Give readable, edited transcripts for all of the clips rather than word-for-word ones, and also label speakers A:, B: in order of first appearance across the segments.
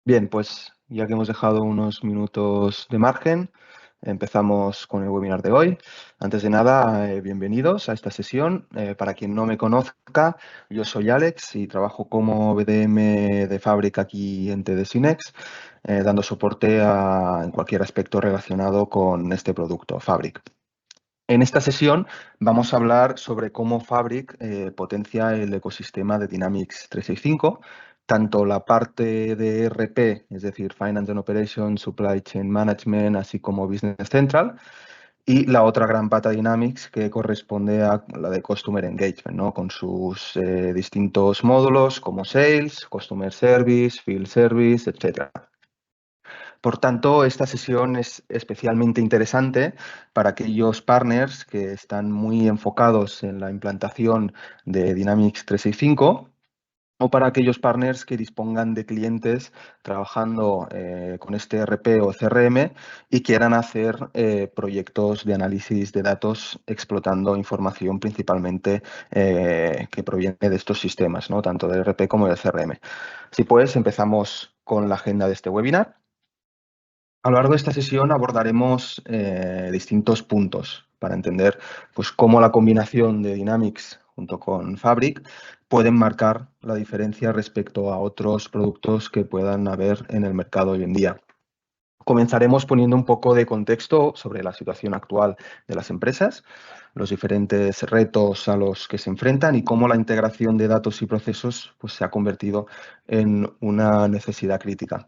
A: Bien, pues ya que hemos dejado unos minutos de margen, empezamos con el webinar de hoy. Antes de nada, bienvenidos a esta sesión. Para quien no me conozca, yo soy Alex y trabajo como BDM de Fabric aquí en TD Synnex, dando soporte en cualquier aspecto relacionado con este producto, Fabric. En esta sesión vamos a hablar sobre cómo Fabric potencia el ecosistema de Dynamics 365, tanto la parte de ERP, es decir, Finance and Operations, Supply Chain Management, así como Business Central, y la otra gran pata Dynamics que corresponde a la de Customer Engagement, ¿no? Con sus distintos módulos como Sales, Customer Service, Field Service, etc. Por tanto, esta sesión es especialmente interesante para aquellos partners que están muy enfocados en la implantación de Dynamics 365 o para aquellos partners que dispongan de clientes trabajando con este ERP o CRM y quieran hacer proyectos de análisis de datos explotando información principalmente que proviene de estos sistemas, ¿no? Tanto del ERP como del CRM. Así pues, empezamos con la agenda de este webinar. A lo largo de esta sesión abordaremos distintos puntos para entender pues, cómo la combinación de Dynamics junto con Fabric pueden marcar la diferencia respecto a otros productos que puedan haber en el mercado hoy en día. Comenzaremos poniendo un poco de contexto sobre la situación actual de las empresas, los diferentes retos a los que se enfrentan y cómo la integración de datos y procesos pues, se ha convertido en una necesidad crítica.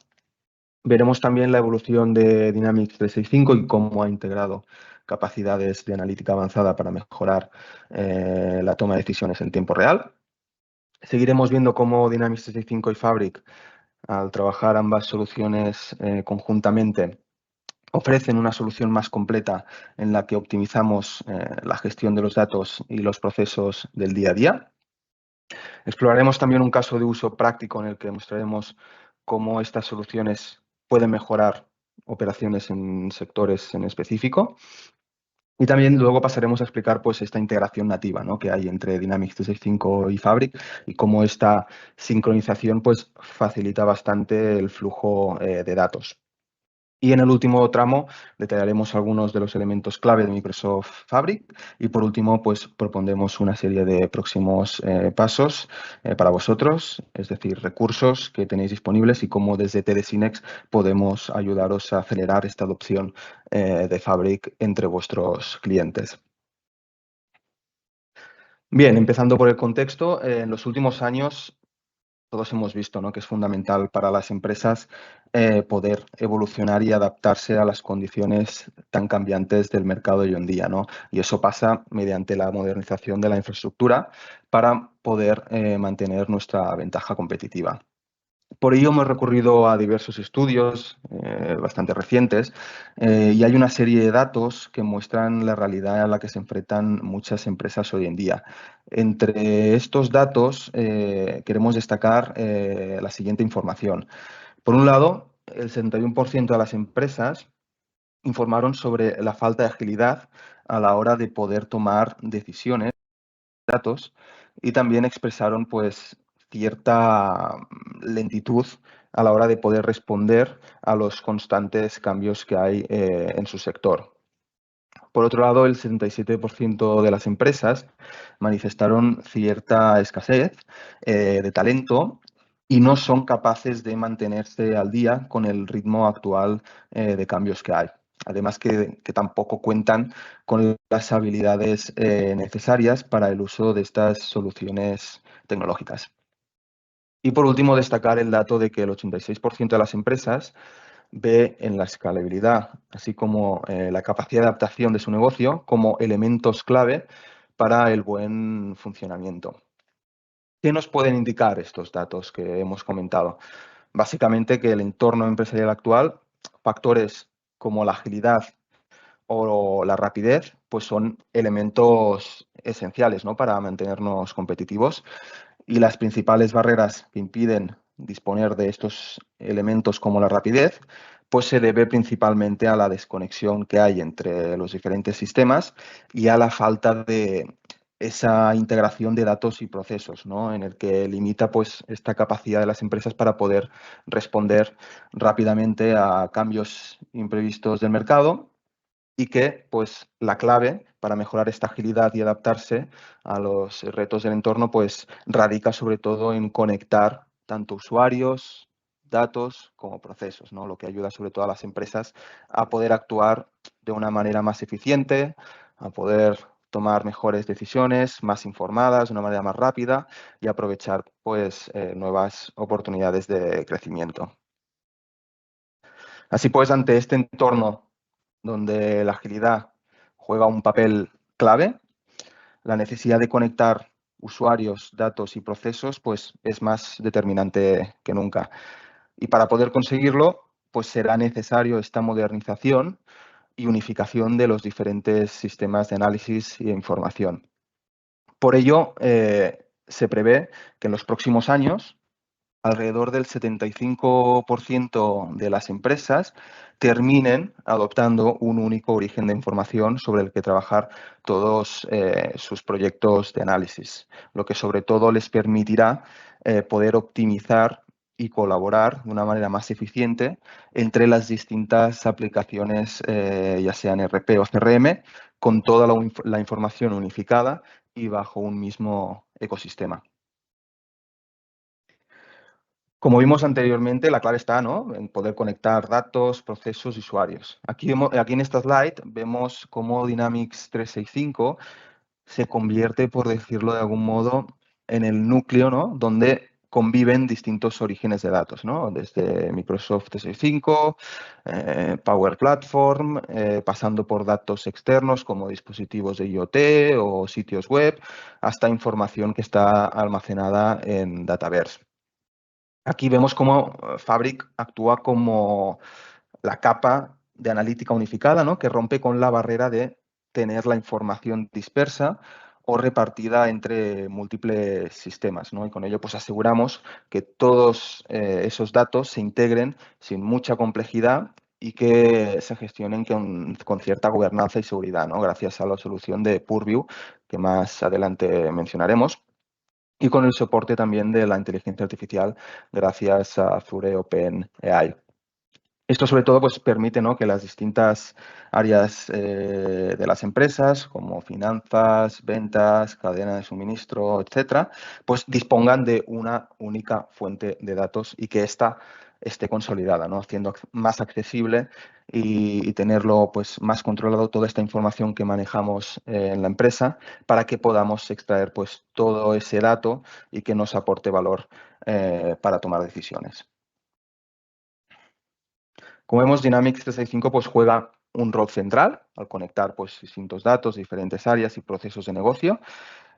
A: Veremos también la evolución de Dynamics 365 y cómo ha integrado capacidades de analítica avanzada para mejorar la toma de decisiones en tiempo real. Seguiremos viendo cómo Dynamics 365 y Fabric, al trabajar ambas soluciones conjuntamente, ofrecen una solución más completa en la que optimizamos la gestión de los datos y los procesos del día a día. Exploraremos también un caso de uso práctico en el que mostraremos cómo estas soluciones pueden mejorar operaciones en sectores en específico. Y también luego pasaremos a explicar pues, esta integración nativa, ¿no? Que hay entre Dynamics 365 y Fabric y cómo esta sincronización pues, facilita bastante el flujo de datos. Y en el último tramo detallaremos algunos de los elementos clave de Microsoft Fabric y por último pues propondremos una serie de próximos pasos para vosotros, es decir, recursos que tenéis disponibles y cómo desde TD Synnex podemos ayudaros a acelerar esta adopción de Fabric entre vuestros clientes. Bien, empezando por el contexto, en los últimos años todos hemos visto, ¿no? Que es fundamental para las empresas poder evolucionar y adaptarse a las condiciones tan cambiantes del mercado hoy en día, ¿no? Y eso pasa mediante la modernización de la infraestructura para poder mantener nuestra ventaja competitiva. Por ello hemos recurrido a diversos estudios bastante recientes y hay una serie de datos que muestran la realidad a la que se enfrentan muchas empresas hoy en día. Entre estos datos queremos destacar la siguiente información. Por un lado, el 71% de las empresas informaron sobre la falta de agilidad a la hora de poder tomar decisiones datos y también expresaron pues cierta lentitud a la hora de poder responder a los constantes cambios que hay en su sector. Por otro lado, el 77% de las empresas manifestaron cierta escasez de talento y no son capaces de mantenerse al día con el ritmo actual de cambios que hay. Además que tampoco cuentan con las habilidades necesarias para el uso de estas soluciones tecnológicas. Y por último, destacar el dato de que el 86% de las empresas ve en la escalabilidad, así como la capacidad de adaptación de su negocio, como elementos clave para el buen funcionamiento. ¿Qué nos pueden indicar estos datos que hemos comentado? Básicamente que el entorno empresarial actual, factores como la agilidad o la rapidez, pues son elementos esenciales, ¿no? Para mantenernos competitivos. Y las principales barreras que impiden disponer de estos elementos como la rapidez, pues se debe principalmente a la desconexión que hay entre los diferentes sistemas y a la falta de esa integración de datos y procesos, ¿no? En el que limita pues, esta capacidad de las empresas para poder responder rápidamente a cambios imprevistos del mercado y que pues, la clave para mejorar esta agilidad y adaptarse a los retos del entorno pues, radica sobre todo en conectar tanto usuarios, datos como procesos, ¿no? Lo que ayuda sobre todo a las empresas a poder actuar de una manera más eficiente, a poder tomar mejores decisiones, más informadas, de una manera más rápida y aprovechar pues, nuevas oportunidades de crecimiento. Así pues, ante este entorno donde la agilidad juega un papel clave, la necesidad de conectar usuarios, datos y procesos pues, es más determinante que nunca. Y para poder conseguirlo, pues será necesario esta modernización y unificación de los diferentes sistemas de análisis y de información. Por ello, se prevé que en los próximos años alrededor del 75% de las empresas terminen adoptando un único origen de información sobre el que trabajar todos sus proyectos de análisis, lo que sobre todo les permitirá poder optimizar y colaborar de una manera más eficiente entre las distintas aplicaciones, ya sean RP o CRM, con toda la información unificada y bajo un mismo ecosistema. Como vimos anteriormente, la clave está, ¿no?, en poder conectar datos, procesos y usuarios. Aquí en esta slide vemos cómo Dynamics 365 se convierte, por decirlo de algún modo, en el núcleo, ¿no?, donde conviven distintos orígenes de datos, ¿no?, desde Microsoft 365, Power Platform, pasando por datos externos como dispositivos de IoT o sitios web, hasta información que está almacenada en Dataverse. Aquí vemos cómo Fabric actúa como la capa de analítica unificada, ¿no?, que rompe con la barrera de tener la información dispersa o repartida entre múltiples sistemas, ¿no? Y con ello pues, aseguramos que todos esos datos se integren sin mucha complejidad y que se gestionen con cierta gobernanza y seguridad, ¿no?, gracias a la solución de Purview, que más adelante mencionaremos, y con el soporte también de la inteligencia artificial gracias a Azure OpenAI. Esto sobre todo pues, permite, ¿no?, que las distintas áreas de las empresas, como finanzas, ventas, cadena de suministro, etcétera, pues dispongan de una única fuente de datos y que ésta esté consolidada, ¿no?, haciendo más accesible y tenerlo pues, más controlado toda esta información que manejamos en la empresa para que podamos extraer pues, todo ese dato y que nos aporte valor para tomar decisiones. Como vemos, Dynamics 365 pues, juega un rol central al conectar pues, distintos datos, diferentes áreas y procesos de negocio,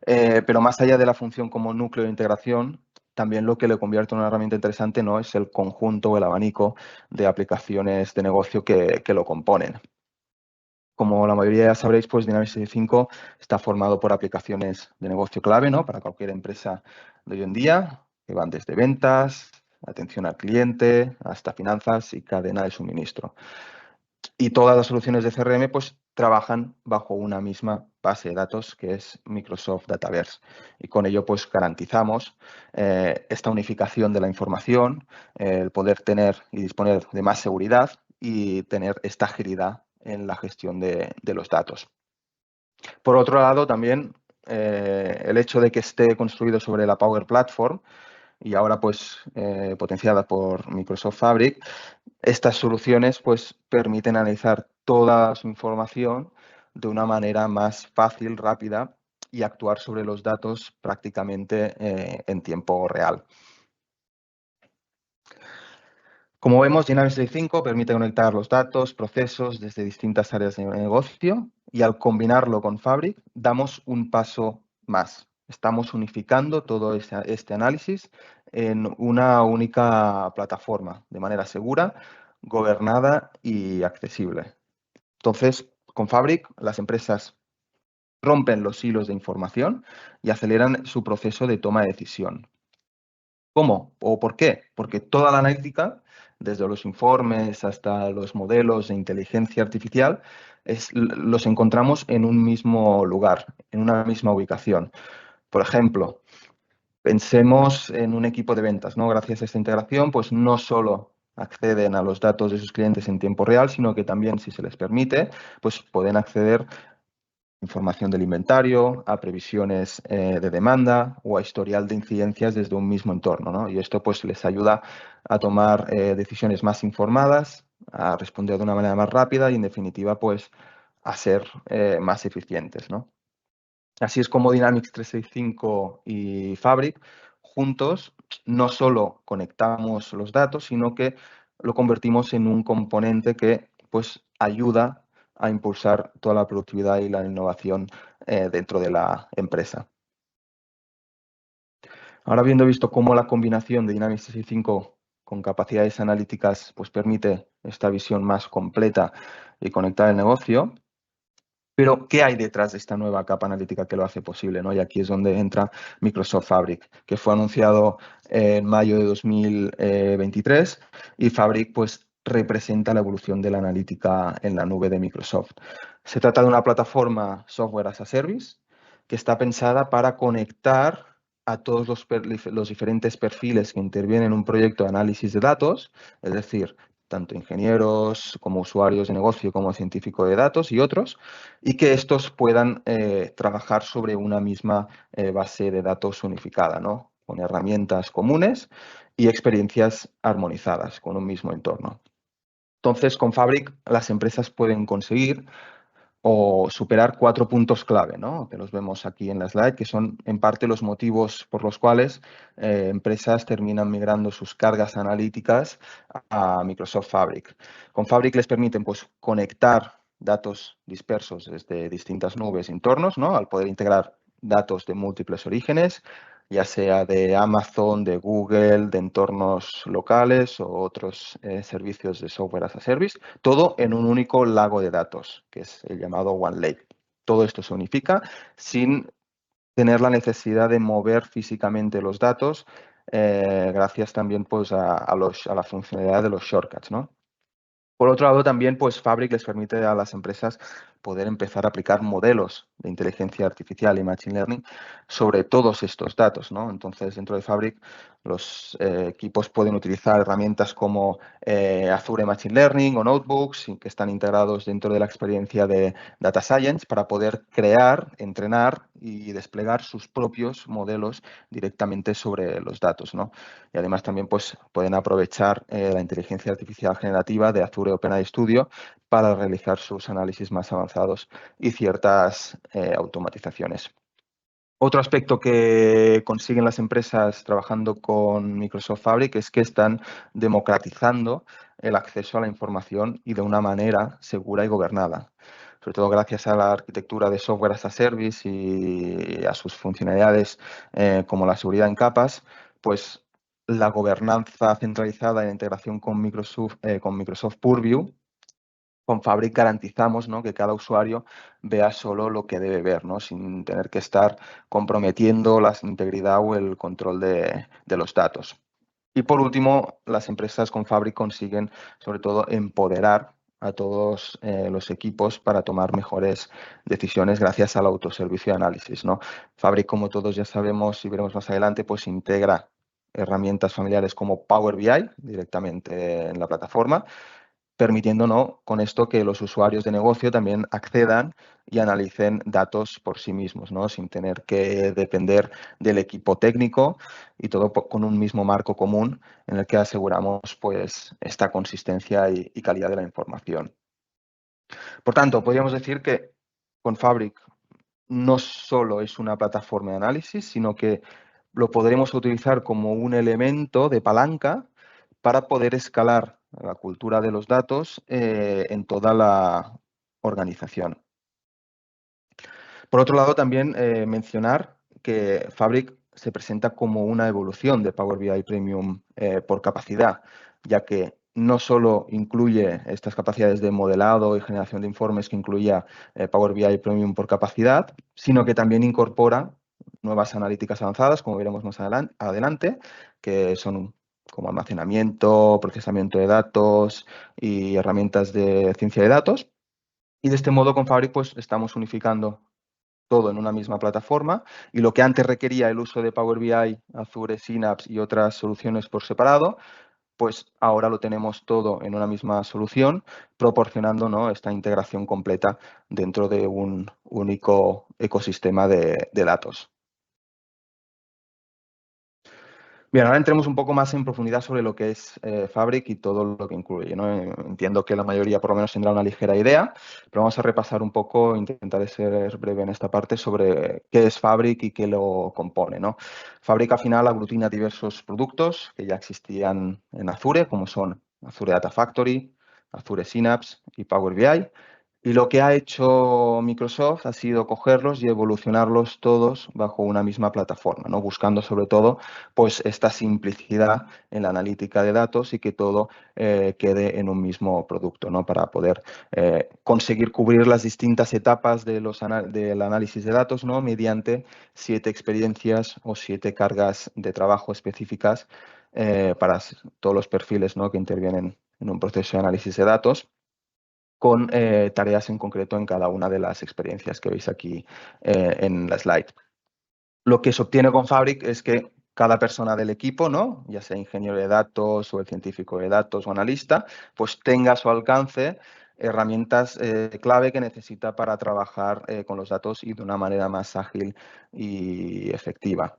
A: pero más allá de la función como núcleo de integración, también lo que le convierte en una herramienta interesante, ¿no?, es el conjunto o el abanico de aplicaciones de negocio que lo componen. Como la mayoría ya sabréis, pues Dynamics 365 está formado por aplicaciones de negocio clave, ¿no?, para cualquier empresa de hoy en día, que van desde ventas, atención al cliente, hasta finanzas y cadena de suministro. Y todas las soluciones de CRM pues, trabajan bajo una misma base de datos que es Microsoft Dataverse. Y con ello pues, garantizamos esta unificación de la información, el poder tener y disponer de más seguridad y tener esta agilidad en la gestión de los datos. Por otro lado, también el hecho de que esté construido sobre la Power Platform y ahora pues, potenciada por Microsoft Fabric, estas soluciones pues, permiten analizar toda su información de una manera más fácil, rápida y actuar sobre los datos prácticamente en tiempo real. Como vemos, Dynamics 365 permite conectar los datos, procesos desde distintas áreas de negocio y al combinarlo con Fabric damos un paso más. Estamos unificando todo este análisis en una única plataforma de manera segura, gobernada y accesible. Entonces, con Fabric, las empresas rompen los hilos de información y aceleran su proceso de toma de decisión. ¿Cómo o por qué? Porque toda la analítica, desde los informes hasta los modelos de inteligencia artificial, los encontramos en un mismo lugar, en una misma ubicación. Por ejemplo, pensemos en un equipo de ventas, ¿no? Gracias a esta integración, pues no solo acceden a los datos de sus clientes en tiempo real, sino que también, si se les permite, pues pueden acceder información del inventario, a previsiones de demanda o a historial de incidencias desde un mismo entorno, ¿no? Y esto pues les ayuda a tomar decisiones más informadas, a responder de una manera más rápida y en definitiva pues a ser más eficientes, ¿no? Así es como Dynamics 365 y Fabric juntos no solo conectamos los datos, sino que lo convertimos en un componente que pues ayuda a impulsar toda la productividad y la innovación dentro de la empresa. Ahora, habiendo visto cómo la combinación de Dynamics 365 con capacidades analíticas pues permite esta visión más completa y conectar el negocio, pero, ¿qué hay detrás de esta nueva capa analítica que lo hace posible, ¿no? Y aquí es donde entra Microsoft Fabric, que fue anunciado en mayo de 2023 y Fabric pues representa la evolución de la analítica en la nube de Microsoft. Se trata de una plataforma software as a service que está pensada para conectar a todos los diferentes perfiles que intervienen en un proyecto de análisis de datos, es decir, tanto ingenieros como usuarios de negocio como científicos de datos y otros, y que estos puedan trabajar sobre una misma base de datos unificada, ¿no? Con herramientas comunes y experiencias armonizadas con un mismo entorno. Entonces, con Fabric las empresas pueden conseguir o superar 4 puntos clave, ¿no? Que los vemos aquí en la slide, que son en parte los motivos por los cuales empresas terminan migrando sus cargas analíticas a Microsoft Fabric. Con Fabric les permiten pues, conectar datos dispersos desde distintas nubes y entornos, ¿no? Al poder integrar datos de múltiples orígenes, ya sea de Amazon, de Google, de entornos locales o otros servicios de software as a service, todo en un único lago de datos, que es el llamado One Lake. Todo esto se unifica sin tener la necesidad de mover físicamente los datos, gracias también pues, a la funcionalidad de los shortcuts, ¿no? Por otro lado, también pues, Fabric les permite a las empresas poder empezar a aplicar modelos de inteligencia artificial y machine learning sobre todos estos datos, ¿no? Entonces, dentro de Fabric, los equipos pueden utilizar herramientas como Azure Machine Learning o Notebooks que están integrados dentro de la experiencia de Data Science para poder crear, entrenar y desplegar sus propios modelos directamente sobre los datos, ¿no? Y además también pues, pueden aprovechar la inteligencia artificial generativa de Azure OpenAI Studio para realizar sus análisis más avanzados y ciertas automatizaciones. Otro aspecto que consiguen las empresas trabajando con Microsoft Fabric es que están democratizando el acceso a la información y de una manera segura y gobernada. Sobre todo gracias a la arquitectura de software as a service y a sus funcionalidades como la seguridad en capas, pues la gobernanza centralizada y la integración con Microsoft Purview, con Fabric garantizamos, ¿no?, que cada usuario vea solo lo que debe ver, ¿no?, sin tener que estar comprometiendo la integridad o el control de los datos. Y por último, las empresas con Fabric consiguen, sobre todo, empoderar a todos los equipos para tomar mejores decisiones gracias al autoservicio de análisis, ¿no? Fabric, como todos ya sabemos y veremos más adelante, pues integra herramientas familiares como Power BI directamente en la plataforma, permitiéndonos con esto que los usuarios de negocio también accedan y analicen datos por sí mismos, ¿no?, sin tener que depender del equipo técnico y todo con un mismo marco común en el que aseguramos pues, esta consistencia y calidad de la información. Por tanto, podríamos decir que con Fabric no solo es una plataforma de análisis, sino que lo podremos utilizar como un elemento de palanca para poder escalar la cultura de los datos en toda la organización. Por otro lado, también mencionar que Fabric se presenta como una evolución de Power BI Premium por capacidad, ya que no solo incluye estas capacidades de modelado y generación de informes que incluía Power BI Premium por capacidad, sino que también incorpora nuevas analíticas avanzadas, como veremos más adelante, que son como almacenamiento, procesamiento de datos y herramientas de ciencia de datos. Y de este modo con Fabric pues estamos unificando todo en una misma plataforma y lo que antes requería el uso de Power BI, Azure Synapse y otras soluciones por separado, pues ahora lo tenemos todo en una misma solución, proporcionando, ¿no?, esta integración completa dentro de un único ecosistema de datos. Bien, ahora entremos un poco más en profundidad sobre lo que es Fabric y todo lo que incluye, ¿no? Entiendo que la mayoría por lo menos tendrá una ligera idea, pero vamos a repasar un poco, intentaré ser breve en esta parte sobre qué es Fabric y qué lo compone, ¿no? Fabric al final aglutina diversos productos que ya existían en Azure, como son Azure Data Factory, Azure Synapse y Power BI. Y lo que ha hecho Microsoft ha sido cogerlos y evolucionarlos todos bajo una misma plataforma, ¿no? Buscando sobre todo pues, esta simplicidad en la analítica de datos y que todo quede en un mismo producto, ¿no? Para poder conseguir cubrir las distintas etapas de del análisis de datos, ¿no?, mediante 7 experiencias o 7 cargas de trabajo específicas para todos los perfiles, ¿no?, que intervienen en un proceso de análisis de datos, con tareas en concreto en cada una de las experiencias que veis aquí en la slide. Lo que se obtiene con Fabric es que cada persona del equipo, ¿no?, ya sea ingeniero de datos o el científico de datos o analista, pues tenga a su alcance herramientas clave que necesita para trabajar con los datos y de una manera más ágil y efectiva.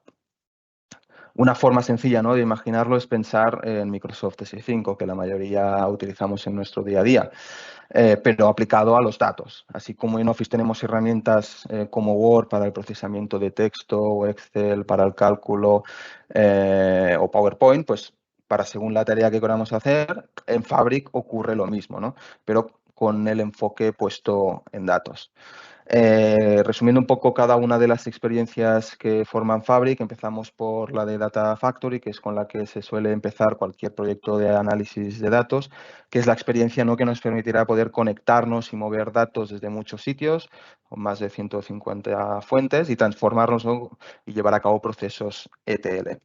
A: Una forma sencilla, ¿no?, de imaginarlo es pensar en Microsoft 365, que la mayoría utilizamos en nuestro día a día, pero aplicado a los datos. Así como en Office tenemos herramientas como Word para el procesamiento de texto o Excel para el cálculo o PowerPoint, pues para según la tarea que queramos hacer, en Fabric ocurre lo mismo, ¿no?, pero con el enfoque puesto en datos. Resumiendo un poco cada una de las experiencias que forman Fabric, empezamos por la de Data Factory, que es con la que se suele empezar cualquier proyecto de análisis de datos, que es la experiencia, ¿no?, que nos permitirá poder conectarnos y mover datos desde muchos sitios, con más de 150 fuentes, y transformarnos, ¿no?, y llevar a cabo procesos ETL.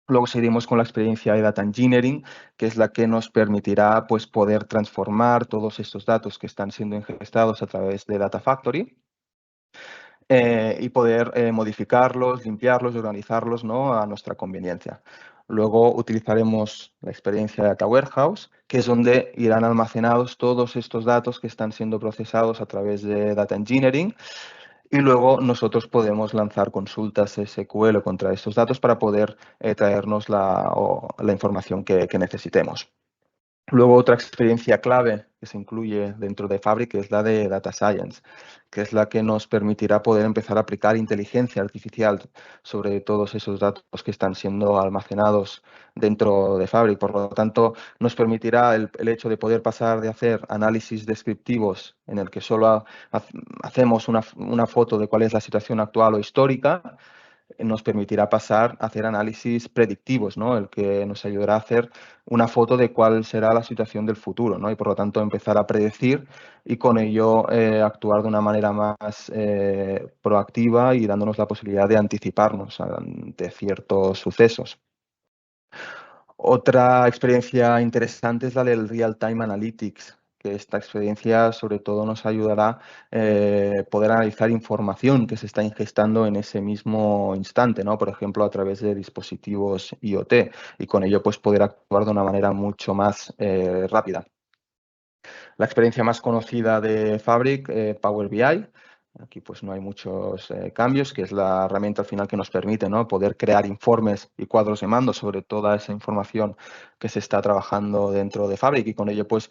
A: Luego seguiremos con la experiencia de Data Engineering, que es la que nos permitirá pues, poder transformar todos estos datos que están siendo ingestados a través de Data Factory y poder modificarlos, limpiarlos y organizarlos, ¿no?, a nuestra conveniencia. Luego utilizaremos la experiencia de Data Warehouse, que es donde irán almacenados todos estos datos que están siendo procesados a través de Data Engineering. Y luego nosotros podemos lanzar consultas SQL contra estos datos para poder traernos la información que necesitemos. Luego otra experiencia clave que se incluye dentro de Fabric es la de Data Science, que es la que nos permitirá poder empezar a aplicar inteligencia artificial sobre todos esos datos que están siendo almacenados dentro de Fabric. Por lo tanto, nos permitirá el hecho de poder pasar de hacer análisis descriptivos en el que solo hacemos una foto de cuál es la situación actual o histórica, nos permitirá pasar a hacer análisis predictivos, ¿no?, el que nos ayudará a hacer una foto de cuál será la situación del futuro, ¿no?, y por lo tanto empezar a predecir y con ello actuar de una manera más proactiva y dándonos la posibilidad de anticiparnos ante ciertos sucesos. Otra experiencia interesante es la del Real Time Analytics, que esta experiencia sobre todo nos ayudará a poder analizar información que se está ingestando en ese mismo instante, ¿no?, por ejemplo, a través de dispositivos IoT, y con ello pues, poder actuar de una manera mucho más rápida. La experiencia más conocida de Fabric, Power BI. Aquí pues no hay muchos cambios, que es la herramienta al final que nos permite, ¿no?, poder crear informes y cuadros de mando sobre toda esa información que se está trabajando dentro de Fabric y con ello pues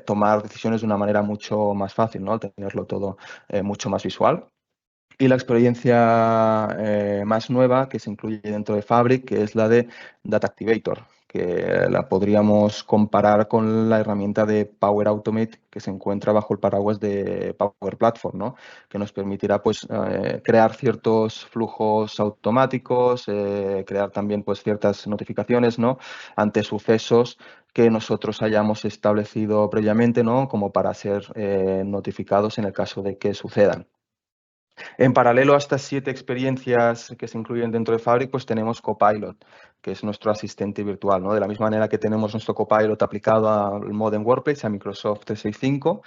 A: tomar decisiones de una manera mucho más fácil, ¿no?, tenerlo todo mucho más visual. Y la experiencia más nueva que se incluye dentro de Fabric, que es la de Data Activator, que la podríamos comparar con la herramienta de Power Automate que se encuentra bajo el paraguas de Power Platform, ¿no?, que nos permitirá pues, crear ciertos flujos automáticos, crear también pues, ciertas notificaciones, ¿no?, ante sucesos que nosotros hayamos establecido previamente, ¿no?, como para ser notificados en el caso de que sucedan. En paralelo a estas 7 experiencias que se incluyen dentro de Fabric, pues tenemos Copilot, que es nuestro asistente virtual, ¿no? De la misma manera que tenemos nuestro Copilot aplicado al Modern Workplace, a Microsoft 365,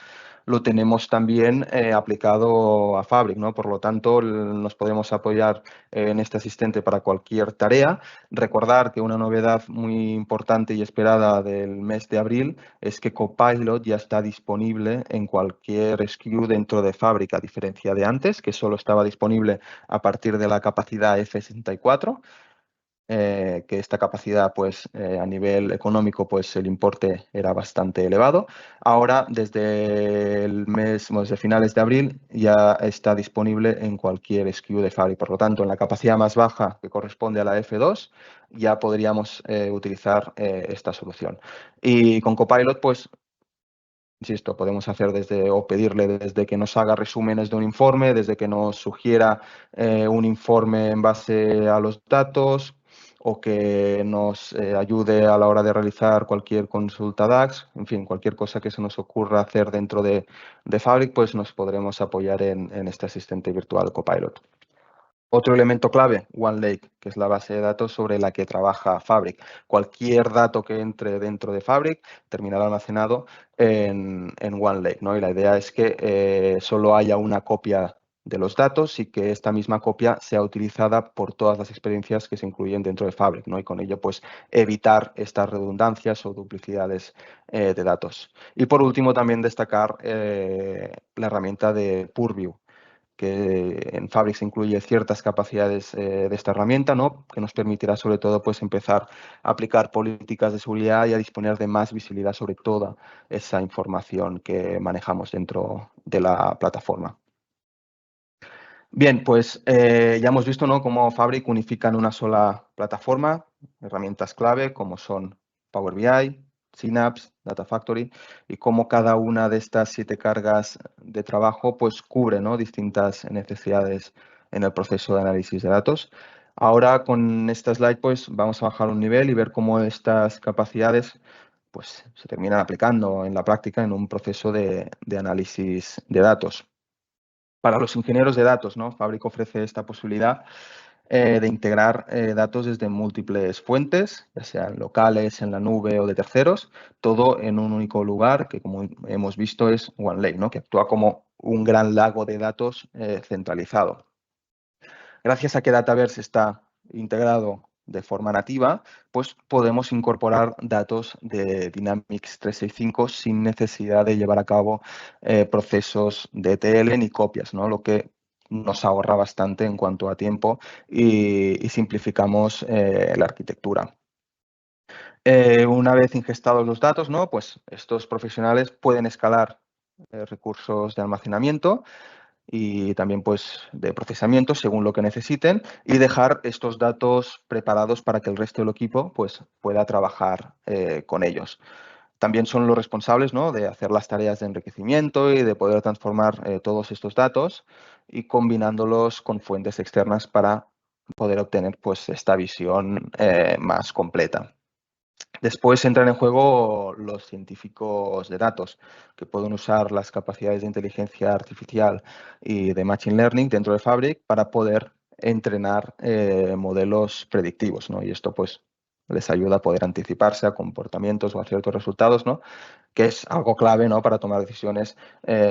A: lo tenemos también aplicado a Fabric, ¿no? Por lo tanto, nos podemos apoyar en este asistente para cualquier tarea. Recordar que una novedad muy importante y esperada del mes de abril es que Copilot ya está disponible en cualquier SKU dentro de Fabric, a diferencia de antes, que solo estaba disponible a partir de la capacidad F64. Que esta capacidad, pues, a nivel económico, pues el importe era bastante elevado. Ahora, desde el mes, desde finales de abril, ya está disponible en cualquier SKU de Fabric. Por lo tanto, en la capacidad más baja, que corresponde a la F2, ya podríamos utilizar esta solución. Y con Copilot, pues, insisto, podemos hacer desde o pedirle desde que nos haga resúmenes de un informe, desde que nos sugiera un informe en base a los datos o que nos ayude a la hora de realizar cualquier consulta DAX, en fin, cualquier cosa que se nos ocurra hacer dentro de Fabric, pues nos podremos apoyar en este asistente virtual Copilot. Otro elemento clave, OneLake, que es la base de datos sobre la que trabaja Fabric. Cualquier dato que entre dentro de Fabric terminará almacenado en OneLake, ¿no? Y la idea es que solo haya una copia de los datos y que esta misma copia sea utilizada por todas las experiencias que se incluyen dentro de Fabric, ¿no? Y con ello, pues, evitar estas redundancias o duplicidades de datos. Y por último, también destacar la herramienta de Purview, que en Fabric se incluye ciertas capacidades de esta herramienta, ¿no? Que nos permitirá sobre todo pues, empezar a aplicar políticas de seguridad y a disponer de más visibilidad sobre toda esa información que manejamos dentro de la plataforma. Bien, pues ya hemos visto, ¿no?, cómo Fabric unifica en una sola plataforma herramientas clave como son Power BI, Synapse, Data Factory, y cómo cada una de estas 7 cargas de trabajo pues cubre, ¿no?, distintas necesidades en el proceso de análisis de datos. Ahora con esta slide pues vamos a bajar un nivel y ver cómo estas capacidades pues se terminan aplicando en la práctica en un proceso de análisis de datos. Para los ingenieros de datos, ¿no?, Fabric ofrece esta posibilidad de integrar datos desde múltiples fuentes, ya sean locales, en la nube o de terceros, todo en un único lugar que, como hemos visto, es OneLake, ¿no?, que actúa como un gran lago de datos centralizado. Gracias a que Dataverse está integrado de forma nativa, pues podemos incorporar datos de Dynamics 365 sin necesidad de llevar a cabo procesos de ETL ni copias, ¿no?, lo que nos ahorra bastante en cuanto a tiempo y simplificamos la arquitectura. Una vez ingestados los datos, ¿no?, pues estos profesionales pueden escalar recursos de almacenamiento y también pues de procesamiento según lo que necesiten y dejar estos datos preparados para que el resto del equipo pues pueda trabajar con ellos. También son los responsables, ¿no?, de hacer las tareas de enriquecimiento y de poder transformar todos estos datos y combinándolos con fuentes externas para poder obtener pues esta visión más completa. Después entran en juego los científicos de datos, que pueden usar las capacidades de inteligencia artificial y de Machine Learning dentro de Fabric para poder entrenar modelos predictivos, ¿no? Y esto pues les ayuda a poder anticiparse a comportamientos o a ciertos resultados, ¿no?, que es algo clave, ¿no?, para tomar decisiones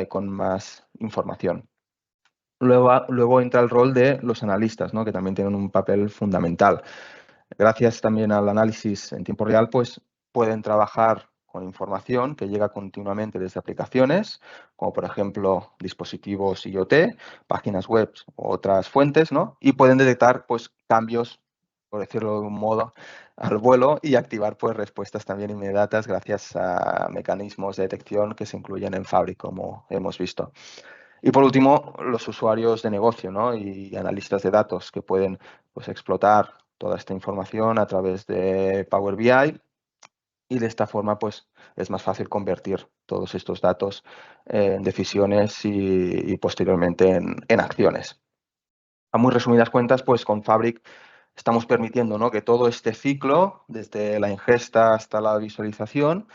A: con más información. Luego entra el rol de los analistas, ¿no?, que también tienen un papel fundamental. Gracias también al análisis en tiempo real, pues pueden trabajar con información que llega continuamente desde aplicaciones, como por ejemplo dispositivos IoT, páginas web u otras fuentes, ¿no? Y pueden detectar pues cambios, por decirlo de un modo, al vuelo y activar pues respuestas también inmediatas gracias a mecanismos de detección que se incluyen en Fabric, como hemos visto. Y por último, los usuarios de negocio, ¿no?, y analistas de datos que pueden pues, explotar toda esta información a través de Power BI y de esta forma pues, es más fácil convertir todos estos datos en decisiones y posteriormente en acciones. A muy resumidas cuentas, pues con Fabric estamos permitiendo, ¿no?, que todo este ciclo, desde la ingesta hasta la visualización,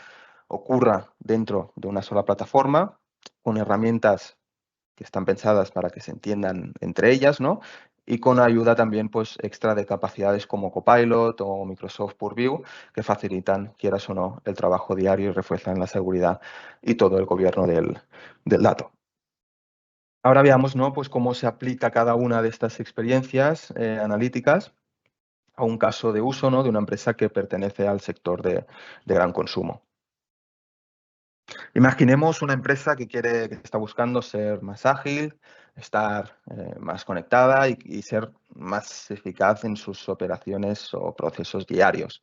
A: ocurra dentro de una sola plataforma con herramientas que están pensadas para que se entiendan entre ellas, ¿no?, y con ayuda también pues, extra de capacidades como Copilot o Microsoft Purview, que facilitan, quieras o no, el trabajo diario y refuerzan la seguridad y todo el gobierno del dato. Ahora veamos, ¿no? Pues cómo se aplica cada una de estas experiencias analíticas a un caso de uso, ¿no? De una empresa que pertenece al sector de gran consumo. Imaginemos una empresa que está buscando ser más ágil, estar más conectada y ser más eficaz en sus operaciones o procesos diarios.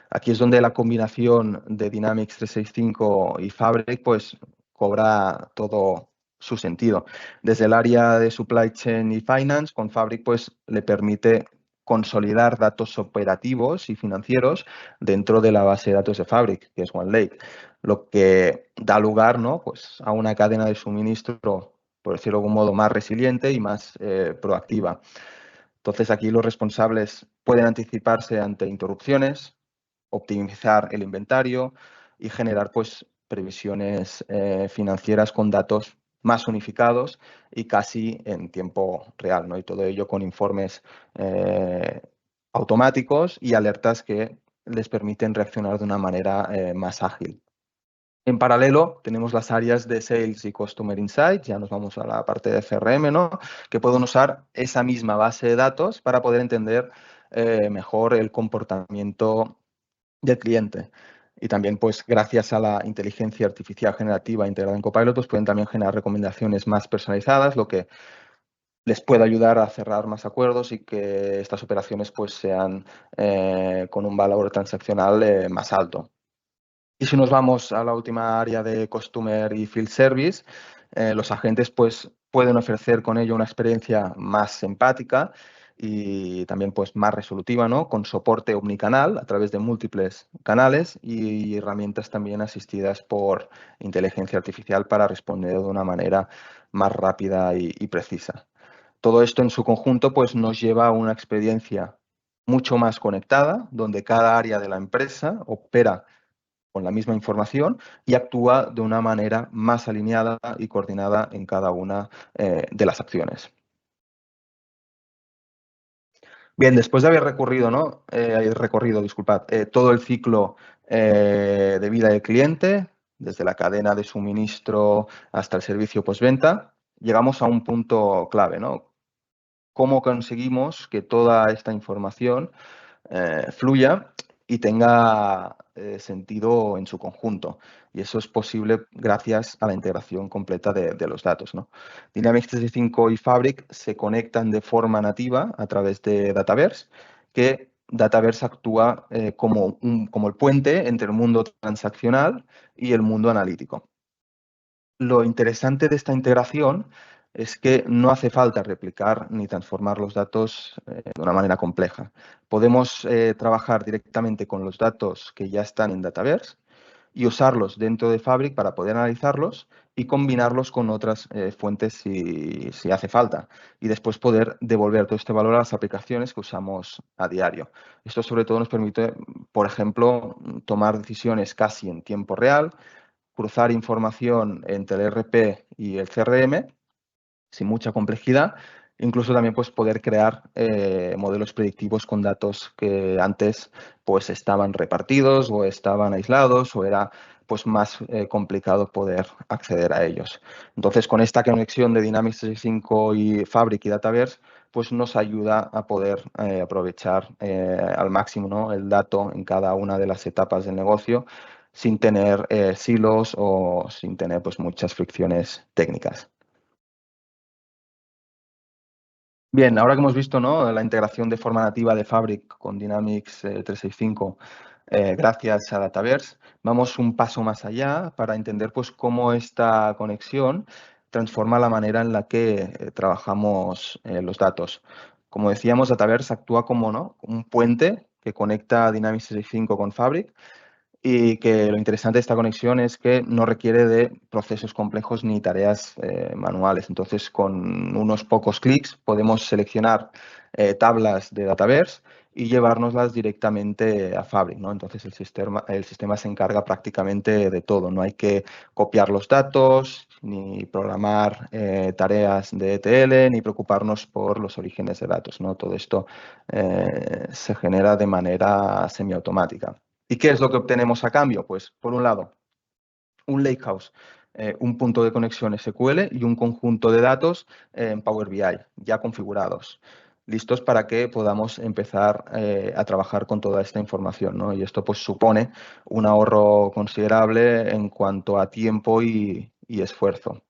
A: Aquí es donde la combinación de Dynamics 365 y Fabric pues cobra todo su sentido. Desde el área de supply chain y finance, con Fabric pues le permite consolidar datos operativos y financieros dentro de la base de datos de Fabric, que es OneLake, lo que da lugar, ¿no? Pues a una cadena de suministro, por decirlo de algún modo, más resiliente y más proactiva. Entonces, aquí los responsables pueden anticiparse ante interrupciones, optimizar el inventario y generar pues, previsiones financieras con datos más unificados y casi en tiempo real, ¿no? Y todo ello con informes automáticos y alertas que les permiten reaccionar de una manera más ágil. En paralelo, tenemos las áreas de Sales y Customer Insights, ya nos vamos a la parte de CRM, ¿no? Que pueden usar esa misma base de datos para poder entender mejor el comportamiento del cliente. Y también, pues, gracias a la inteligencia artificial generativa integrada en Copilot, pues pueden también generar recomendaciones más personalizadas, lo que les puede ayudar a cerrar más acuerdos y que estas operaciones pues, sean con un valor transaccional más alto. Y si nos vamos a la última área de Customer y Field Service, los agentes pues, pueden ofrecer con ello una experiencia más empática y también pues, más resolutiva, ¿no? Con soporte omnicanal a través de múltiples canales y herramientas también asistidas por inteligencia artificial para responder de una manera más rápida y precisa. Todo esto en su conjunto pues, nos lleva a una experiencia mucho más conectada, donde cada área de la empresa opera con la misma información y actúa de una manera más alineada y coordinada en cada una de las acciones. Bien, después de haber recorrido, ¿no? Disculpad, todo el ciclo de vida del cliente, desde la cadena de suministro hasta el servicio postventa, llegamos a un punto clave, ¿no? ¿Cómo conseguimos que toda esta información fluya y tenga sentido en su conjunto? Y eso es posible gracias a la integración completa de los datos, ¿no? Dynamics 365 y Fabric se conectan de forma nativa a través de Dataverse, que Dataverse actúa como el puente entre el mundo transaccional y el mundo analítico. Lo interesante de esta integración es que no hace falta replicar ni transformar los datos de una manera compleja. Podemos trabajar directamente con los datos que ya están en Dataverse y usarlos dentro de Fabric para poder analizarlos y combinarlos con otras fuentes si hace falta. Y después poder devolver todo este valor a las aplicaciones que usamos a diario. Esto sobre todo nos permite, por ejemplo, tomar decisiones casi en tiempo real, cruzar información entre el ERP y el CRM sin mucha complejidad, incluso también pues, poder crear modelos predictivos con datos que antes pues, estaban repartidos o estaban aislados o era pues, más complicado poder acceder a ellos. Entonces, con esta conexión de Dynamics 365 y Fabric y Dataverse, pues nos ayuda a poder aprovechar al máximo, ¿no? El dato en cada una de las etapas del negocio sin tener silos o sin tener pues, muchas fricciones técnicas. Bien, ahora que hemos visto, ¿no? La integración de forma nativa de Fabric con Dynamics 365 gracias a Dataverse, vamos un paso más allá para entender pues, cómo esta conexión transforma la manera en la que trabajamos los datos. Como decíamos, Dataverse actúa como, ¿no? Un puente que conecta Dynamics 365 con Fabric y que lo interesante de esta conexión es que no requiere de procesos complejos ni tareas manuales. Entonces, con unos pocos clics podemos seleccionar tablas de Dataverse y llevárnoslas directamente a Fabric, ¿no? Entonces el sistema se encarga prácticamente de todo. No hay que copiar los datos, ni programar tareas de ETL, ni preocuparnos por los orígenes de datos, ¿no? Todo esto se genera de manera semiautomática. ¿Y qué es lo que obtenemos a cambio? Pues, por un lado, un lakehouse, un punto de conexión SQL y un conjunto de datos en Power BI ya configurados, listos para que podamos empezar a trabajar con toda esta información, ¿no? Y esto pues supone un ahorro considerable en cuanto a tiempo y esfuerzo.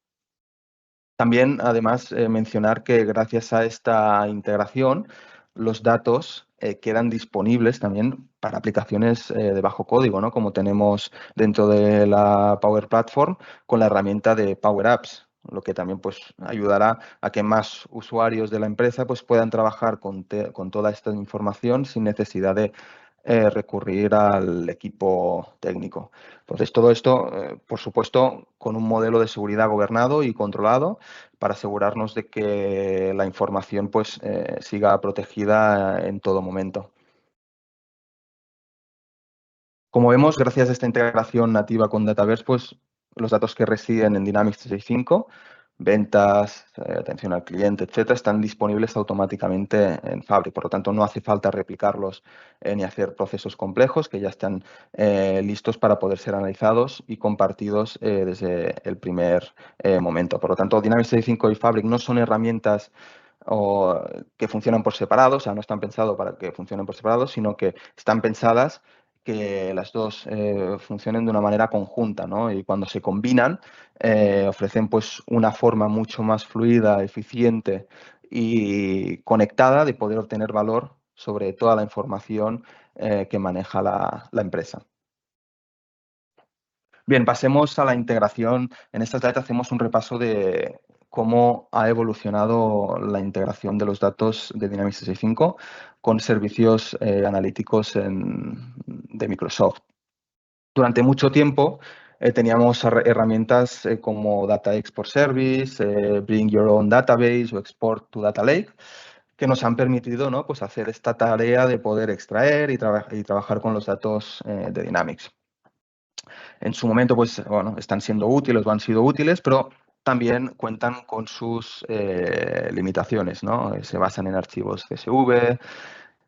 A: También, además, mencionar que gracias a esta integración, los datos quedan disponibles también para aplicaciones de bajo código, ¿no? Como tenemos dentro de la Power Platform con la herramienta de Power Apps, lo que también pues, ayudará a que más usuarios de la empresa pues, puedan trabajar con toda esta información sin necesidad de recurrir al equipo técnico. Entonces, todo esto, por supuesto, con un modelo de seguridad gobernado y controlado para asegurarnos de que la información pues, siga protegida en todo momento. Como vemos, gracias a esta integración nativa con Dataverse, pues los datos que residen en Dynamics 365, ventas, atención al cliente, etcétera, están disponibles automáticamente en Fabric. Por lo tanto, no hace falta replicarlos ni hacer procesos complejos que ya están listos para poder ser analizados y compartidos desde el primer momento. Por lo tanto, Dynamics 365 y Fabric no son herramientas que funcionan por separado, o sea, no están pensados para que funcionen por separado, sino que están pensadas que las dos funcionen de una manera conjunta, ¿no? Y cuando se combinan, ofrecen pues una forma mucho más fluida, eficiente y conectada de poder obtener valor sobre toda la información que maneja la empresa. Bien, pasemos a la integración. En esta slide hacemos un repaso de cómo ha evolucionado la integración de los datos de Dynamics 365 con servicios analíticos de Microsoft. Durante mucho tiempo teníamos herramientas como Data Export Service, Bring Your Own Database o Export to Data Lake, que nos han permitido, ¿no? Pues hacer esta tarea de poder extraer y trabajar con los datos de Dynamics. En su momento, pues, bueno, están siendo útiles o han sido útiles, pero también cuentan con sus limitaciones, ¿no? Se basan en archivos CSV,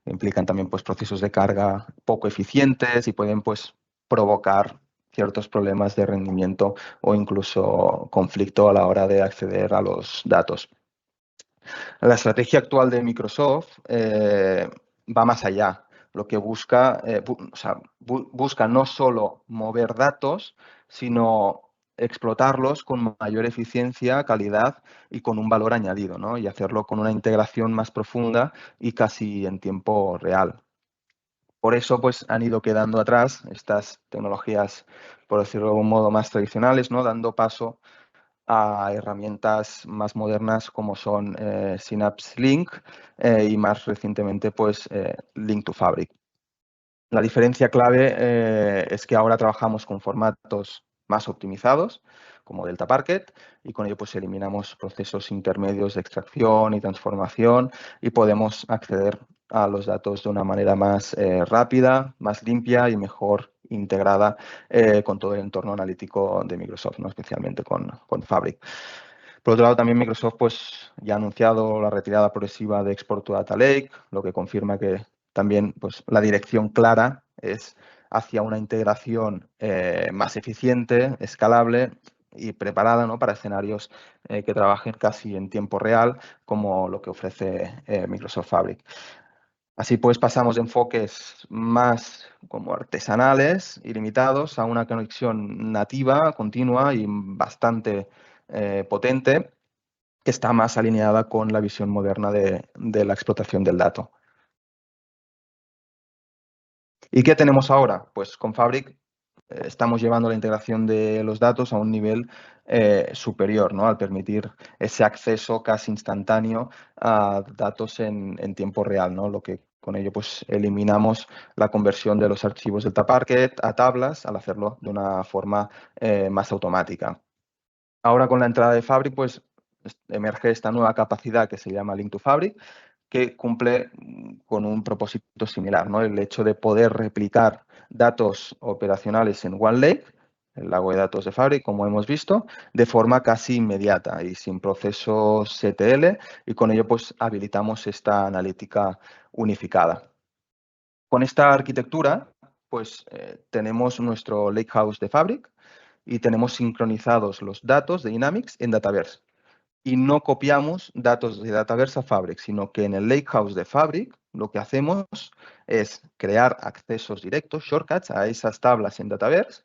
A: implican también pues, procesos de carga poco eficientes y pueden pues, provocar ciertos problemas de rendimiento o incluso conflicto a la hora de acceder a los datos. La estrategia actual de Microsoft va más allá. Lo que busca, busca no solo mover datos, sino explotarlos con mayor eficiencia, calidad y con un valor añadido, ¿no? Y hacerlo con una integración más profunda y casi en tiempo real. Por eso, pues, han ido quedando atrás estas tecnologías, por decirlo de algún modo, más tradicionales, ¿no? Dando paso a herramientas más modernas como son Synapse Link y más recientemente pues Link to Fabric. La diferencia clave es que ahora trabajamos con formatos más optimizados, como Delta Parquet, y con ello pues eliminamos procesos intermedios de extracción y transformación y podemos acceder a los datos de una manera más rápida, más limpia y mejor integrada con todo el entorno analítico de Microsoft, ¿no? Especialmente con Fabric. Por otro lado, también Microsoft pues, ya ha anunciado la retirada progresiva de Export to Data Lake, lo que confirma que también pues, la dirección clara es hacia una integración más eficiente, escalable y preparada, ¿no? Para escenarios que trabajen casi en tiempo real, como lo que ofrece Microsoft Fabric. Así pues, pasamos de enfoques más como artesanales y limitados a una conexión nativa, continua y bastante potente, que está más alineada con la visión moderna de la explotación del dato. ¿Y qué tenemos ahora? Pues con Fabric estamos llevando la integración de los datos a un nivel superior, ¿no? Al permitir ese acceso casi instantáneo a datos en tiempo real, ¿no? Lo que con ello pues, eliminamos la conversión de los archivos Delta Parquet a tablas al hacerlo de una forma más automática. Ahora con la entrada de Fabric pues, emerge esta nueva capacidad que se llama Link to Fabric, que cumple con un propósito similar, ¿no? El hecho de poder replicar datos operacionales en OneLake, el lago de datos de Fabric, como hemos visto, de forma casi inmediata y sin procesos ETL, y con ello pues habilitamos esta analítica unificada. Con esta arquitectura, pues tenemos nuestro Lakehouse de Fabric y tenemos sincronizados los datos de Dynamics en Dataverse. Y no copiamos datos de Dataverse a Fabric, sino que en el Lakehouse de Fabric lo que hacemos es crear accesos directos, shortcuts, a esas tablas en Dataverse.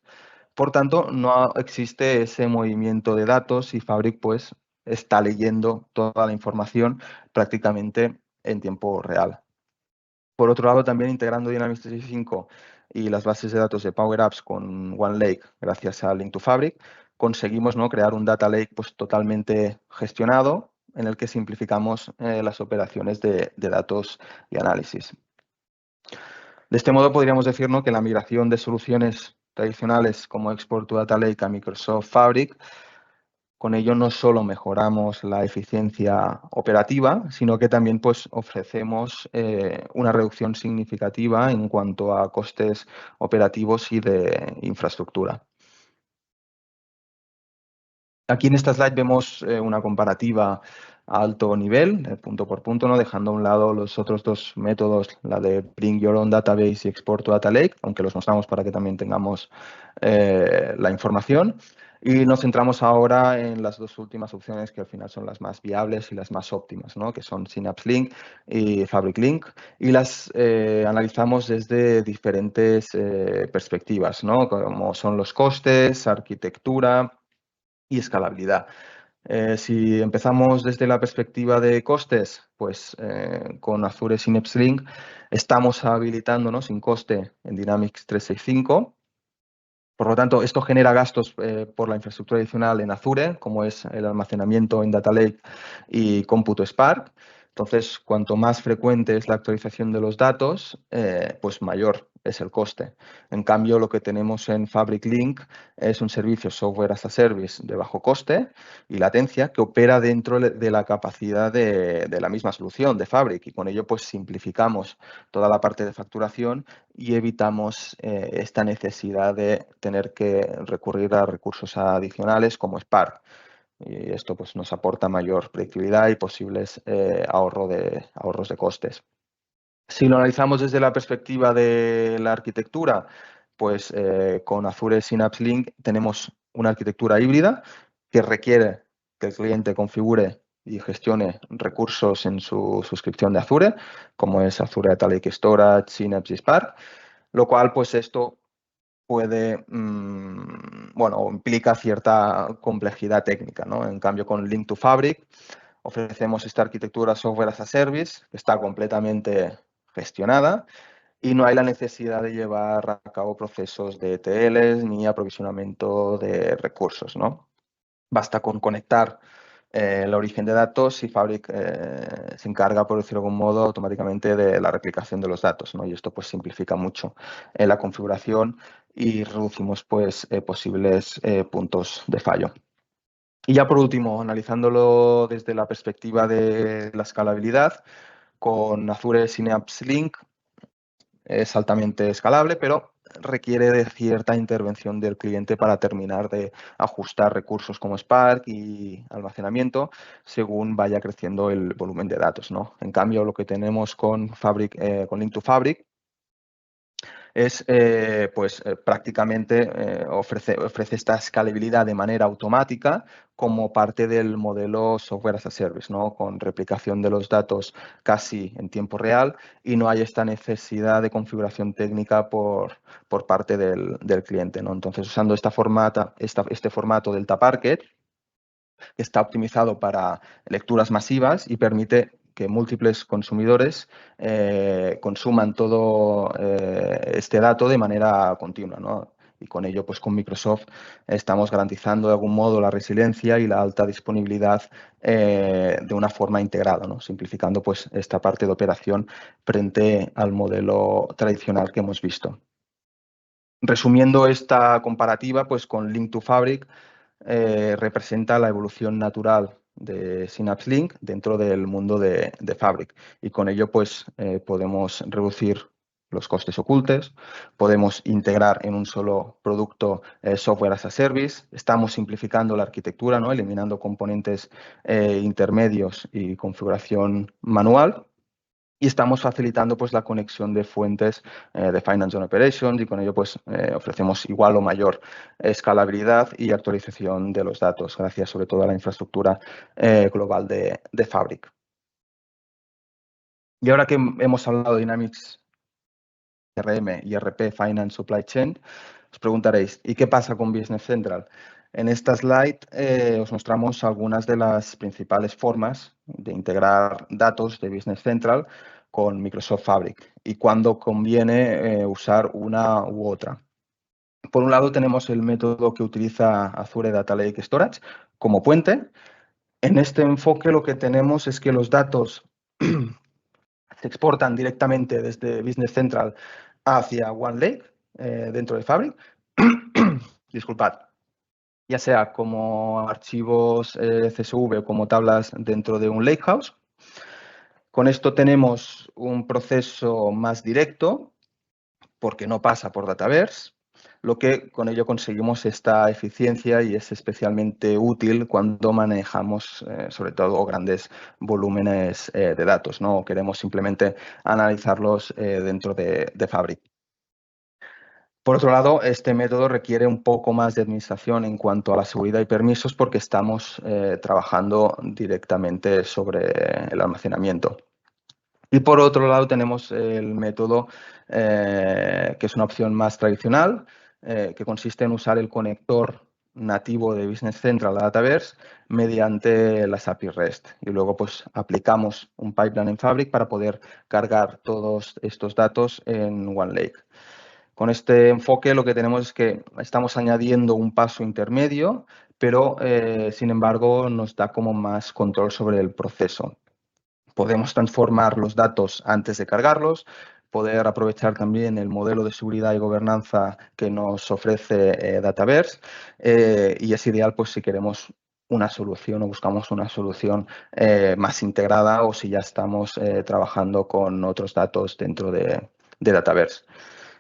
A: Por tanto, no existe ese movimiento de datos y Fabric pues está leyendo toda la información prácticamente en tiempo real. Por otro lado, también integrando Dynamics 365 y las bases de datos de Power Apps con OneLake, gracias a Link to Fabric, conseguimos, ¿no?, crear un data lake pues, totalmente gestionado en el que simplificamos las operaciones de datos y análisis. De este modo, podríamos decir, ¿no?, que la migración de soluciones tradicionales como Export to Data Lake a Microsoft Fabric, con ello no solo mejoramos la eficiencia operativa, sino que también pues, ofrecemos una reducción significativa en cuanto a costes operativos y de infraestructura. Aquí en esta slide vemos una comparativa a alto nivel, punto por punto, ¿no?, dejando a un lado los otros dos métodos, la de Bring Your Own Database y Export to Data Lake, aunque los mostramos para que también tengamos la información. Y nos centramos ahora en las dos últimas opciones que al final son las más viables y las más óptimas, ¿no?, que son Synapse Link y Fabric Link, y las analizamos desde diferentes perspectivas, ¿no?, como son los costes, arquitectura y escalabilidad. Si empezamos desde la perspectiva de costes, pues con Azure Synapse Link estamos habilitándonos sin coste en Dynamics 365. Por lo tanto, esto genera gastos por la infraestructura adicional en Azure, como es el almacenamiento en Data Lake y cómputo Spark. Entonces, cuanto más frecuente es la actualización de los datos, pues mayor es el coste. En cambio, lo que tenemos en Fabric Link es un servicio software as a service de bajo coste y latencia que opera dentro de la capacidad de la misma solución de Fabric, y con ello pues simplificamos toda la parte de facturación y evitamos esta necesidad de tener que recurrir a recursos adicionales como Spark. Y esto pues, nos aporta mayor predictibilidad y posibles ahorros de costes. Si lo analizamos desde la perspectiva de la arquitectura, pues con Azure Synapse Link tenemos una arquitectura híbrida que requiere que el cliente configure y gestione recursos en su suscripción de Azure, como es Azure Data Lake Storage, Synapse y Spark, lo cual pues esto puede, bueno, implica cierta complejidad técnica, ¿no? En cambio, con Link to Fabric ofrecemos esta arquitectura software as a service que está completamente gestionada y no hay la necesidad de llevar a cabo procesos de ETLs ni aprovisionamiento de recursos, ¿no? Basta con conectar el origen de datos y Fabric se encarga, por decirlo de algún modo, automáticamente de la replicación de los datos, ¿no? Y esto pues simplifica mucho la configuración y reducimos pues posibles puntos de fallo. Y ya por último, analizándolo desde la perspectiva de la escalabilidad, con Azure Synapse Link es altamente escalable, pero requiere de cierta intervención del cliente para terminar de ajustar recursos como Spark y almacenamiento según vaya creciendo el volumen de datos, ¿no? En cambio, lo que tenemos con con Link to Fabric es prácticamente ofrece esta escalabilidad de manera automática como parte del modelo software as a service, ¿no?, con replicación de los datos casi en tiempo real y no hay esta necesidad de configuración técnica por parte del cliente, ¿no? Entonces, usando este formato Delta Parquet, que está optimizado para lecturas masivas y permite que múltiples consumidores consuman todo este dato de manera continua, ¿no? Y con ello, pues con Microsoft estamos garantizando de algún modo la resiliencia y la alta disponibilidad de una forma integrada, ¿no?, simplificando pues esta parte de operación frente al modelo tradicional que hemos visto. Resumiendo esta comparativa, pues con Link to Fabric representa la evolución natural de Synapse Link dentro del mundo de Fabric. Y con ello pues podemos reducir los costes ocultos, podemos integrar en un solo producto software as a service, estamos simplificando la arquitectura, ¿no? Eliminando componentes intermedios y configuración manual. Y estamos facilitando pues, la conexión de fuentes de Finance and Operations y con ello pues, ofrecemos igual o mayor escalabilidad y actualización de los datos, gracias sobre todo a la infraestructura global de Fabric. Y ahora que hemos hablado de Dynamics CRM y ERP Finance Supply Chain, os preguntaréis, ¿y qué pasa con Business Central? En esta slide os mostramos algunas de las principales formas de integrar datos de Business Central con Microsoft Fabric y cuándo conviene usar una u otra. Por un lado tenemos el método que utiliza Azure Data Lake Storage como puente. En este enfoque lo que tenemos es que los datos se exportan directamente desde Business Central hacia OneLake dentro de Fabric. Disculpad. Ya sea como archivos CSV o como tablas dentro de un Lakehouse. Con esto tenemos un proceso más directo porque no pasa por Dataverse, lo que con ello conseguimos esta eficiencia y es especialmente útil cuando manejamos sobre todo grandes volúmenes de datos, ¿no? Queremos simplemente analizarlos dentro de Fabric. Por otro lado, este método requiere un poco más de administración en cuanto a la seguridad y permisos porque estamos trabajando directamente sobre el almacenamiento. Y por otro lado tenemos el método que es una opción más tradicional, que consiste en usar el conector nativo de Business Central a Dataverse mediante las API REST. Y luego pues aplicamos un pipeline en Fabric para poder cargar todos estos datos en OneLake. Con este enfoque lo que tenemos es que estamos añadiendo un paso intermedio, pero sin embargo nos da como más control sobre el proceso. Podemos transformar los datos antes de cargarlos, poder aprovechar también el modelo de seguridad y gobernanza que nos ofrece Dataverse y es ideal pues si queremos una solución o buscamos una solución más integrada o si ya estamos trabajando con otros datos dentro de Dataverse.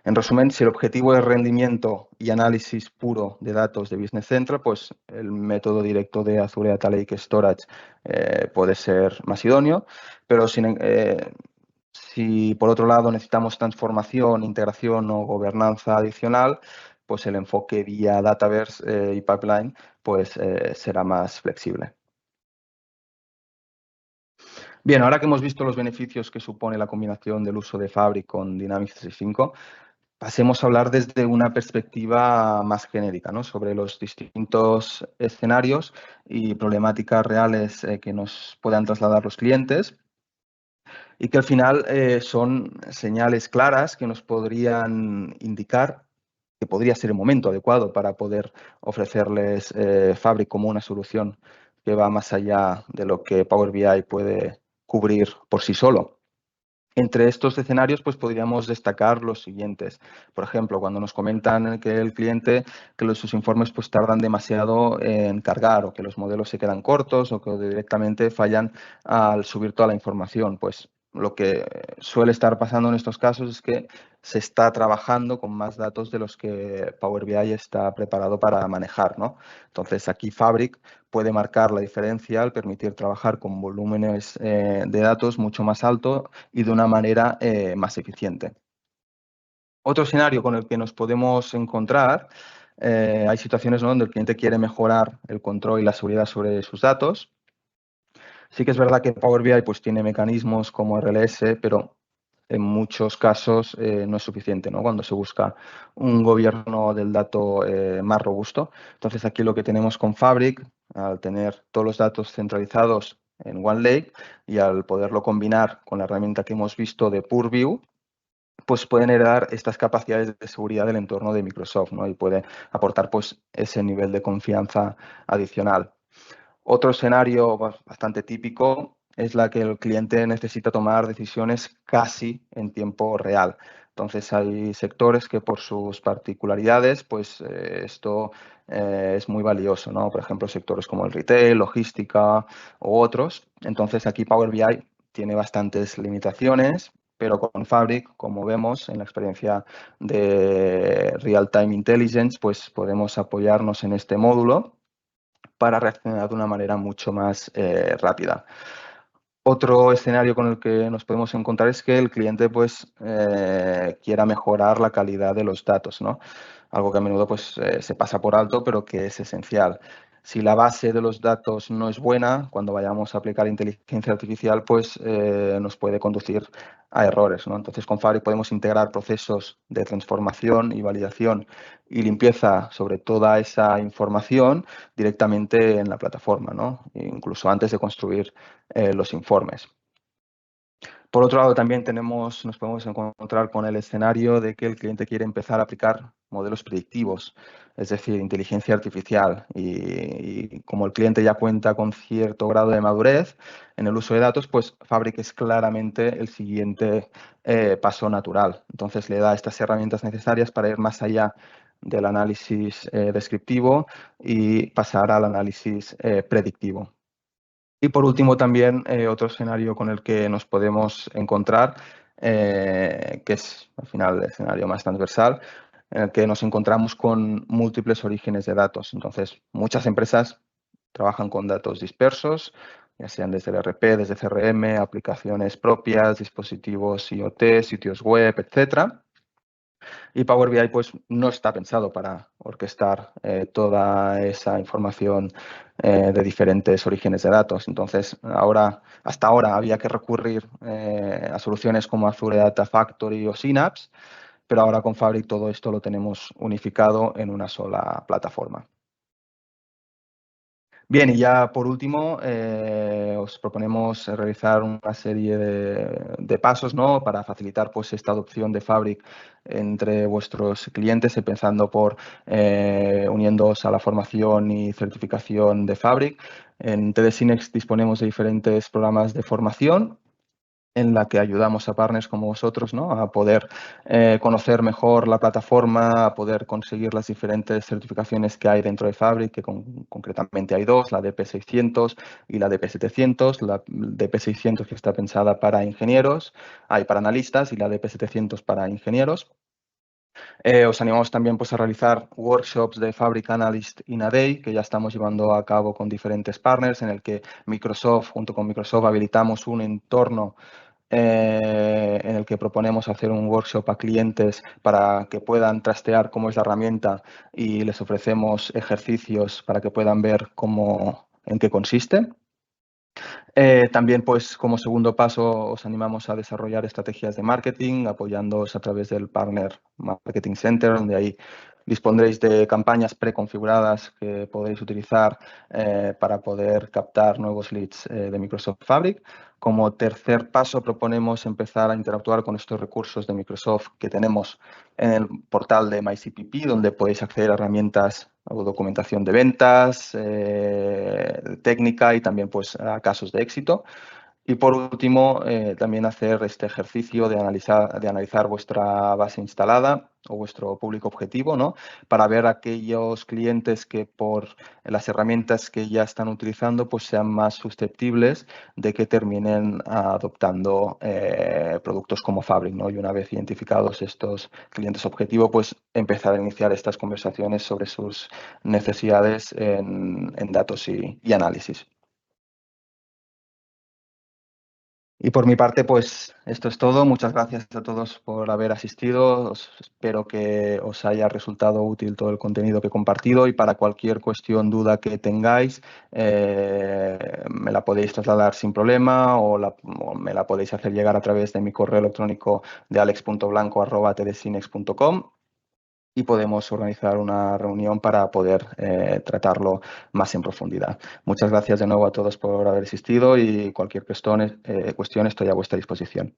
A: En resumen, si el objetivo es rendimiento y análisis puro de datos de Business Central, pues el método directo de Azure Data Lake Storage puede ser más idóneo, pero si por otro lado necesitamos transformación, integración o gobernanza adicional, pues el enfoque vía Dataverse y Pipeline pues, será más flexible. Bien, ahora que hemos visto los beneficios que supone la combinación del uso de Fabric con Dynamics 365, pasemos a hablar desde una perspectiva más genérica, ¿no? Sobre los distintos escenarios y problemáticas reales que nos puedan trasladar los clientes y que al final son señales claras que nos podrían indicar que podría ser el momento adecuado para poder ofrecerles Fabric como una solución que va más allá de lo que Power BI puede cubrir por sí solo. Entre estos escenarios, pues podríamos destacar los siguientes. Por ejemplo, cuando nos comentan que el cliente, que sus informes pues tardan demasiado en cargar o que los modelos se quedan cortos o que directamente fallan al subir toda la información, pues lo que suele estar pasando en estos casos es que se está trabajando con más datos de los que Power BI está preparado para manejar, ¿no? Entonces, aquí Fabric puede marcar la diferencia al permitir trabajar con volúmenes de datos mucho más altos y de una manera más eficiente. Otro escenario con el que nos podemos encontrar, hay situaciones, ¿no?, donde el cliente quiere mejorar el control y la seguridad sobre sus datos. Sí que es verdad que Power BI pues, tiene mecanismos como RLS, pero en muchos casos no es suficiente, ¿no? Cuando se busca un gobierno del dato más robusto. Entonces, aquí lo que tenemos con Fabric, al tener todos los datos centralizados en OneLake y al poderlo combinar con la herramienta que hemos visto de Purview, pues pueden heredar estas capacidades de seguridad del entorno de Microsoft, ¿no? Y puede aportar pues, ese nivel de confianza adicional. Otro escenario bastante típico es la que el cliente necesita tomar decisiones casi en tiempo real. Entonces hay sectores que por sus particularidades, pues esto es muy valioso, ¿no? Por ejemplo, sectores como el retail, logística u otros. Entonces aquí Power BI tiene bastantes limitaciones, pero con Fabric, como vemos en la experiencia de Real Time Intelligence, pues podemos apoyarnos en este módulo para reaccionar de una manera mucho más rápida. Otro escenario con el que nos podemos encontrar es que el cliente pues, quiera mejorar la calidad de los datos, ¿no? Algo que a menudo pues, se pasa por alto, pero que es esencial. Si la base de los datos no es buena, cuando vayamos a aplicar inteligencia artificial, pues nos puede conducir a errores, ¿no? Entonces, con Fabric podemos integrar procesos de transformación y validación y limpieza sobre toda esa información directamente en la plataforma, ¿no? Incluso antes de construir los informes. Por otro lado, también nos podemos encontrar con el escenario de que el cliente quiere empezar a aplicar modelos predictivos, es decir, inteligencia artificial. Y como el cliente ya cuenta con cierto grado de madurez en el uso de datos, pues Fabric es claramente el siguiente paso natural. Entonces le da estas herramientas necesarias para ir más allá del análisis descriptivo y pasar al análisis predictivo. Y por último, también otro escenario con el que nos podemos encontrar, que es al final el escenario más transversal, en el que nos encontramos con múltiples orígenes de datos. Entonces, muchas empresas trabajan con datos dispersos, ya sean desde el ERP, desde CRM, aplicaciones propias, dispositivos IoT, sitios web, etcétera. Y Power BI pues, no está pensado para orquestar toda esa información de diferentes orígenes de datos. Entonces, hasta ahora había que recurrir a soluciones como Azure Data Factory o Synapse, pero ahora con Fabric todo esto lo tenemos unificado en una sola plataforma. Bien, y ya por último, os proponemos realizar una serie de pasos, ¿no? Para facilitar pues, esta adopción de Fabric entre vuestros clientes, empezando por uniéndoos a la formación y certificación de Fabric. En TD Synnex disponemos de diferentes programas de formación en la que ayudamos a partners como vosotros, ¿no? A poder conocer mejor la plataforma, a poder conseguir las diferentes certificaciones que hay dentro de Fabric, que concretamente hay dos, la DP600 y la DP700. La DP600 que está pensada para ingenieros, hay para analistas, y la DP700 para ingenieros. Os animamos también pues, a realizar workshops de Fabric Analyst in a Day, que ya estamos llevando a cabo con diferentes partners, en el que junto con Microsoft, habilitamos un entorno en el que proponemos hacer un workshop a clientes para que puedan trastear cómo es la herramienta y les ofrecemos ejercicios para que puedan ver en qué consiste. También, pues, como segundo paso, os animamos a desarrollar estrategias de marketing, apoyándoos a través del Partner Marketing Center, donde ahí dispondréis de campañas preconfiguradas que podéis utilizar para poder captar nuevos leads de Microsoft Fabric. Como tercer paso, proponemos empezar a interactuar con estos recursos de Microsoft que tenemos en el portal de MyCPP, donde podéis acceder a herramientas o documentación de ventas, técnica y también pues, a casos de éxito. Y por último, también hacer este ejercicio de analizar vuestra base instalada o vuestro público objetivo, ¿no? Para ver aquellos clientes que por las herramientas que ya están utilizando pues sean más susceptibles de que terminen adoptando productos como Fabric, ¿no? Y una vez identificados estos clientes objetivo, pues empezar a iniciar estas conversaciones sobre sus necesidades en datos y análisis. Y por mi parte, pues esto es todo. Muchas gracias a todos por haber asistido. Espero que os haya resultado útil todo el contenido que he compartido y para cualquier cuestión, duda que tengáis, me la podéis trasladar sin problema o me la podéis hacer llegar a través de mi correo electrónico de alex.blanco@tdsynex.com y podemos organizar una reunión para poder tratarlo más en profundidad. Muchas gracias de nuevo a todos por haber asistido y cualquier cuestión estoy a vuestra disposición.